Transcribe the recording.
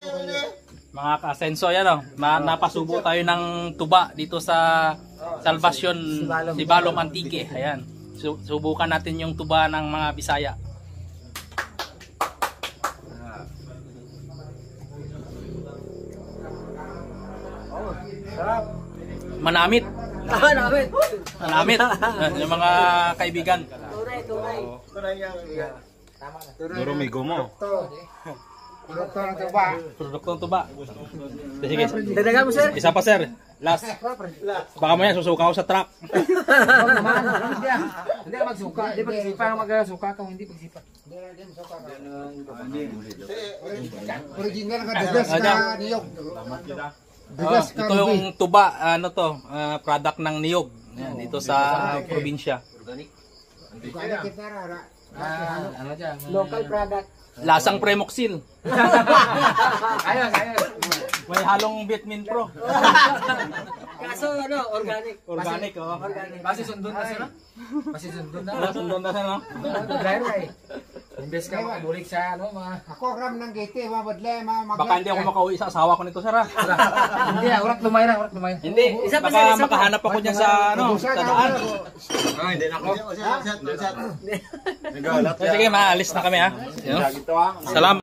Mga ka-asenso, yan o. Napasubo tayo ng tuba dito sa Salvacion Sibalom Antique. Ayan. Subukan natin yung tuba ng mga Bisaya. Manamit. Manamit. Yung mga kaibigan. Duro may gumo. Produkto ng tuba. Produkto ng tuba. Sige. Dadagan mo, sir. Isa pa, sir. Last. Baka mo yan, susuka ako sa truck. Hindi magsuka. Hindi pagsipa ang magsuka ka. Hindi pagsipa. Original ka dagas na niyog. Ito yung tuba, ano to, product ng niyog. Yan, dito sa probinsya. Local product. Lasang Premoxil. Ayos. May halong Vitamin Pro. Kaso ano, organic. Organic, oh. Basi sundon na sila. Basi sundon na. Sundon na siya, no? Driver eh. Imbes ka mabulik sa ano, mga... Ako ram ng gate, mabadle, Baka hindi ako makauwi sa asawa ko nito, sir, ha? Hindi, urat lumay na. Hindi, baka makahanap ako dyan sa, ano, sa daan. Hindi na ako. Sige, maalis na kami, ha? Salamat.